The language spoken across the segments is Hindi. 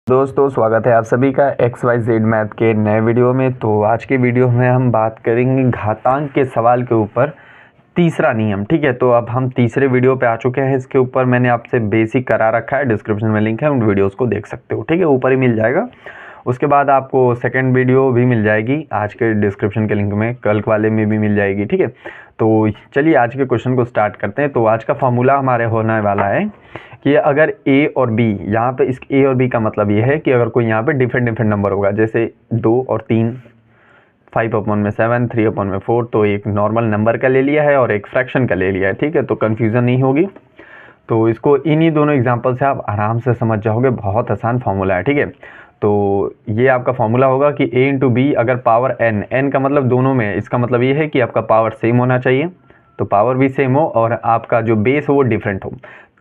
दोस्तों स्वागत है आप सभी का XYZ मैथ के नए वीडियो में। तो आज के वीडियो में हम बात करेंगे घातांक के सवाल के ऊपर तीसरा नियम। ठीक है, तो अब हम तीसरे वीडियो पे आ चुके हैं। इसके ऊपर मैंने आपसे बेसिक करा रखा है, डिस्क्रिप्शन में लिंक है, उन वीडियोस को देख सकते हो। ठीक है, ऊपर ही मिल जाएगा। उसके बाद आपको सेकंड वीडियो भी मिल जाएगी आज के डिस्क्रिप्शन के लिंक में, कल वाले में भी मिल जाएगी। ठीक है, तो चलिए आज के क्वेश्चन को स्टार्ट करते हैं। तो आज का फॉर्मूला हमारे होने वाला है कि अगर a और b, यहाँ पे इस a और b का मतलब ये है कि अगर कोई यहाँ पे डिफरेंट नंबर होगा, जैसे 2 और 3, 5/7, 3/4, तो एक नॉर्मल नंबर का ले लिया है और एक फ्रैक्शन का ले लिया है। ठीक है, तो कन्फ्यूज़न नहीं होगी। तो इसको इन्हीं दोनों एग्जाम्पल से आप आराम से समझ जाओगे। बहुत आसान फॉर्मूला है। ठीक है, तो ये आपका फॉर्मूला होगा कि a इंटू बी अगर पावर n का मतलब दोनों में, इसका मतलब ये है कि आपका पावर सेम होना चाहिए, तो पावर भी सेम हो और आपका जो बेस हो वो डिफरेंट हो,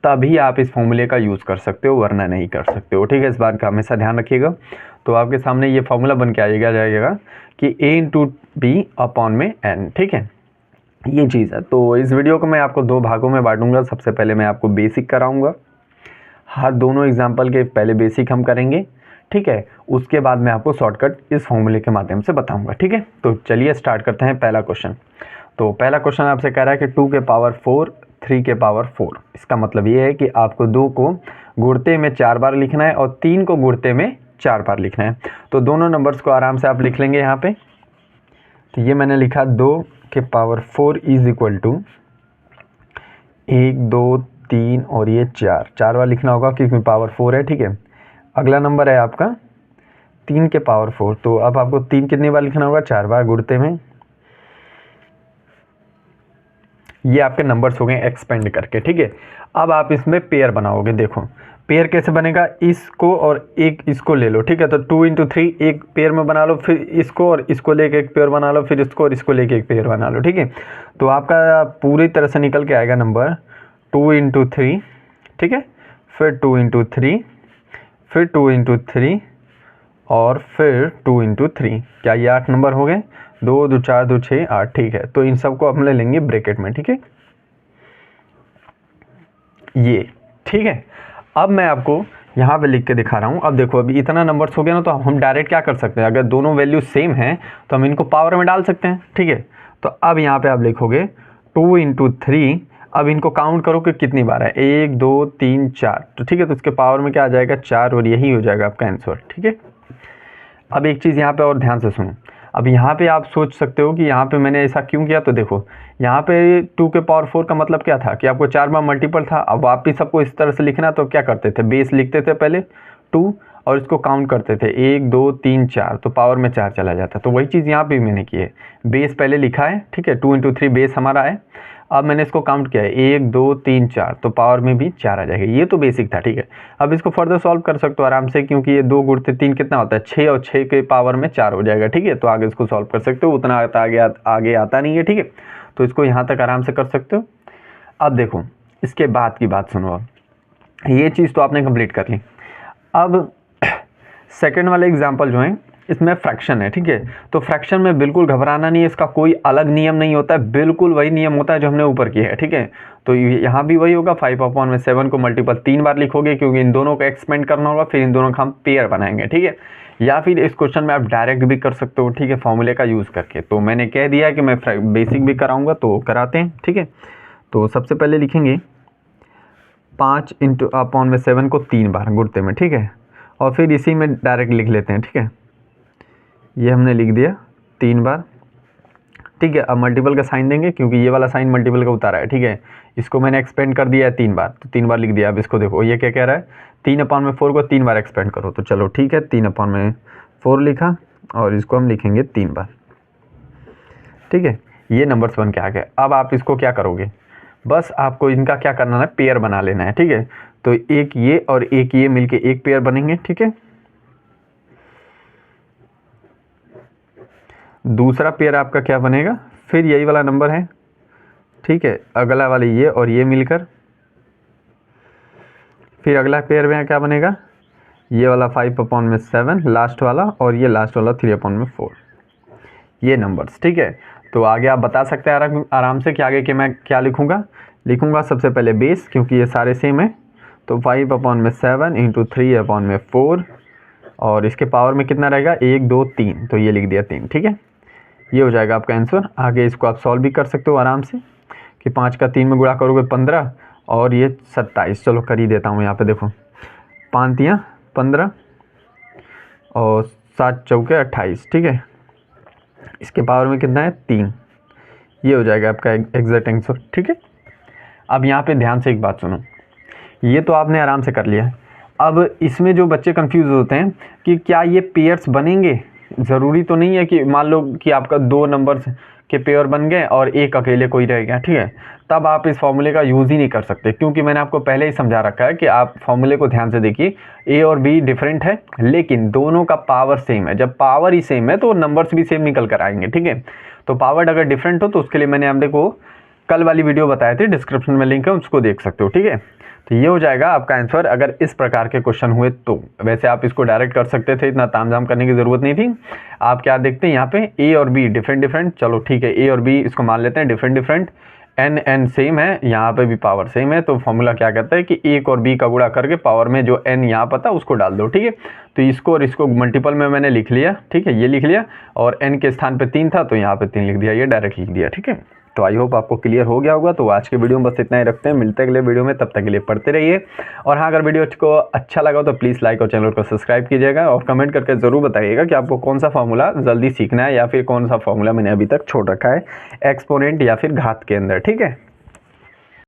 तभी आप इस फॉर्मूले का यूज़ कर सकते हो, वरना नहीं कर सकते हो। ठीक है, इस बात का हमेशा ध्यान रखिएगा। तो आपके सामने ये फॉर्मूला बन के आएगा जाएगा कि a इंटू बी अपॉन में n। ठीक है, ये चीज़ है। तो इस वीडियो को मैं आपको दो भागों में बांटूंगा। सबसे पहले मैं आपको बेसिक कराऊंगा, हर दोनों एग्जाम्पल के पहले बेसिक हम करेंगे। ठीक है, उसके बाद मैं आपको शॉर्टकट इस फॉर्मूले के माध्यम से बताऊंगा। ठीक है, तो चलिए स्टार्ट करते हैं पहला क्वेश्चन। तो पहला क्वेश्चन आपसे कह रहा है कि 2 के पावर 4, 3 के पावर 4। इसका मतलब ये है कि आपको 2 को गुणते में 4 बार लिखना है और 3 को गुणते में 4 बार लिखना है। तो दोनों नंबर्स को आराम से आप लिख लेंगे यहाँ पे। तो ये मैंने लिखा 2 के पावर 4 इज इक्वल टू 1, 2, 3 और ये 4 बार लिखना होगा क्योंकि पावर 4 है। ठीक है, अगला नंबर है आपका 3 के पावर 4। तो अब आपको 3 कितनी बार लिखना होगा? 4 बार गुणते में। ये आपके नंबर्स हो गए एक्सपेंड करके। ठीक है, अब आप इसमें पेयर बनाओगे। देखो पेयर कैसे बनेगा, इसको और एक इसको ले लो। ठीक है, तो 2 इंटू 3 एक पेयर में बना लो, फिर इसको और इसको लेके एक पेयर बना लो, फिर इसको और इसको लेके एक पेयर बना लो। ठीक है, तो आपका पूरी तरह से निकल के आएगा नंबर 2 इंटू 3। ठीक है, फिर 2 इंटू 3, फिर 2 इंटू 3 और फिर 2 इंटू 3। क्या ये 8 नंबर हो गए? 2 2 4 2 6 8। ठीक है, तो इन सबको हम ले लेंगे ब्रैकेट में। ठीक है, ये ठीक है। अब मैं आपको यहाँ पे लिख के दिखा रहा हूँ। अब देखो अभी इतना नंबर्स हो गया ना, तो हम डायरेक्ट क्या कर सकते हैं, अगर दोनों वैल्यू सेम हैं तो हम इनको पावर में डाल सकते हैं। ठीक है, तो अब यहाँ पे आप लिखोगे 2 इंटू 3। अब इनको काउंट करो कि कितनी बार है, 1 2 3 4। तो ठीक है, तो इसके पावर में क्या आ जाएगा? 4, और यही हो जाएगा आपका आंसर। ठीक है, अब एक चीज़ यहाँ पे और ध्यान से सुनो। अब यहाँ पे आप सोच सकते हो कि यहाँ पे मैंने ऐसा क्यों किया। तो देखो यहाँ पे 2 के पावर 4 का मतलब क्या था कि आपको 4 बार मल्टीपल था। अब वापिस सबको इस तरह से लिखना, तो क्या करते थे, बेस लिखते थे पहले 2 और इसको काउंट करते थे 1 2 3 4, तो पावर में 4 चला जाता। तो वही चीज़ यहाँ पे मैंने की है, बेस पहले लिखा है। ठीक है, 2 इंटू 3 बेस हमारा है। अब मैंने इसको काउंट किया है 1 2 3 4, तो पावर में भी 4 आ जाएगा। ये तो बेसिक था। ठीक है, अब इसको फर्दर सॉल्व कर सकते हो आराम से, क्योंकि ये 2 गुणते 3 कितना होता है? 6, और 6 के पावर में 4 हो जाएगा। ठीक है, तो आगे इसको सॉल्व कर सकते हो, उतना आगे आता नहीं है। ठीक है, तो इसको यहाँ तक आराम से कर सकते हो। अब देखो इसके बाद की बात सुनो। अब ये चीज़ तो आपने कंप्लीट कर ली। अब सेकंड वाले एग्जाम्पल जो है इसमें फ्रैक्शन है। ठीक है, तो फ्रैक्शन में बिल्कुल घबराना नहीं है, इसका कोई अलग नियम नहीं होता है, बिल्कुल वही नियम होता है जो हमने ऊपर किया है। ठीक है, तो यहाँ भी वही होगा। 5/7 को मल्टीपल 3 बार लिखोगे, क्योंकि इन दोनों को एक्सपेंड करना होगा, फिर इन दोनों का हम पेयर बनाएंगे। ठीक है, या फिर इस क्वेश्चन में आप डायरेक्ट भी कर सकते हो। ठीक है, फॉर्मूले का यूज़ करके। तो मैंने कह दिया कि मैं बेसिक भी कराऊंगा, तो कराते हैं। ठीक है, तो सबसे पहले लिखेंगे 5/7 को 3 बार गुणते में। ठीक है, और फिर इसी में डायरेक्ट लिख लेते हैं। ठीक है, ये हमने लिख दिया 3 बार। ठीक है, अब मल्टीपल का साइन देंगे, क्योंकि ये वाला साइन मल्टीपल का उतारा है। ठीक है, इसको मैंने एक्सपेंड कर दिया है 3 बार, तो 3 बार लिख दिया। अब इसको देखो ये क्या कह रहा है, 3/4 को 3 बार एक्सपेंड करो। तो चलो ठीक है, 3/4 लिखा और इसको हम लिखेंगे 3 बार। ठीक है, ये नंबर्स बन के आ गए। अब आप इसको क्या करोगे, बस आपको इनका क्या करना है, पेयर बना लेना है। ठीक है, तो एक ये और एक ये मिलके एक पेयर बनेंगे। ठीक है, दूसरा पेयर आपका क्या बनेगा, फिर यही वाला नंबर है। ठीक है, अगला वाले ये और ये मिलकर, फिर अगला पेयर में क्या बनेगा, ये वाला 5/7 लास्ट वाला, और ये लास्ट वाला 3/4, ये नंबर्स। ठीक है, तो आगे आप बता सकते हैं आराम से कि आगे कि मैं क्या लिखूंगा सबसे पहले बेस, क्योंकि ये सारे सेम है। तो 5/7 इंटू 3/4 और इसके पावर में कितना रहेगा 1 2 3, तो ये लिख दिया 3। ठीक है, ये हो जाएगा आपका आंसर। आगे इसको आप सॉल्व भी कर सकते हो आराम से कि 5 का 3 में गुणा करोगे 15 और ये 27। चलो कर ही देता हूँ यहाँ पे, देखो 5 तियाँ 15 और 7 चौके 28। ठीक है, इसके पावर में कितना है 3, ये हो जाएगा आपका एग्जैक्ट आंसर। ठीक है, अब यहाँ पे ध्यान से एक बात सुनो, ये तो आपने आराम से कर लिया। अब इसमें जो बच्चे कंफ्यूज होते हैं कि क्या ये पेयर्स बनेंगे, ज़रूरी तो नहीं है कि मान लो कि आपका 2 नंबर्स के पेयर बन गए और एक अकेले कोई रह गया। ठीक है, तब आप इस फॉर्मूले का यूज़ ही नहीं कर सकते, क्योंकि मैंने आपको पहले ही समझा रखा है कि आप फॉर्मूले को ध्यान से देखिए। ए और बी डिफरेंट है लेकिन दोनों का पावर सेम है। जब पावर ही सेम है तो नंबर्स भी सेम निकल कर आएंगे। ठीक है, तो पावर अगर डिफरेंट हो तो उसके लिए मैंने आपको कल वाली वीडियो बताए थे, डिस्क्रिप्शन में लिंक है, उसको देख सकते हो। ठीक है, तो ये हो जाएगा आपका आंसर अगर इस प्रकार के क्वेश्चन हुए तो। वैसे आप इसको डायरेक्ट कर सकते थे, इतना तामझाम करने की ज़रूरत नहीं थी। आप क्या देखते हैं यहाँ पे ए और बी डिफरेंट डिफरेंट, चलो ठीक है ए और बी इसको मान लेते हैं डिफरेंट डिफरेंट, एन सेम है, यहाँ पे भी पावर सेम है, तो फॉर्मूला क्या कहता है कि एक और बी का गुणा करके पावर में जो एन यहाँ पता उसको डाल दो। ठीक है, तो इसको और इसको मल्टीपल में मैंने लिख लिया। ठीक है, ये लिख लिया और एन के स्थान पे 3 था तो यहाँ पे 3 लिख दिया, ये डायरेक्ट लिख दिया। ठीक है, तो आई होप आपको क्लियर हो गया होगा। तो आज के वीडियो में बस इतना ही रखते हैं, मिलते हैं अगले वीडियो में, तब तक के लिए पढ़ते रहिए। और हाँ, अगर वीडियो को अच्छा लगा तो प्लीज़ लाइक और चैनल को सब्सक्राइब कीजिएगा और कमेंट करके ज़रूर बताइएगा कि आपको कौन सा फार्मूला जल्दी सीखना है या फिर कौन सा फार्मूला मैंने अभी तक छोड़ रखा है एक्सपोनेंट या फिर घात के अंदर। ठीक है।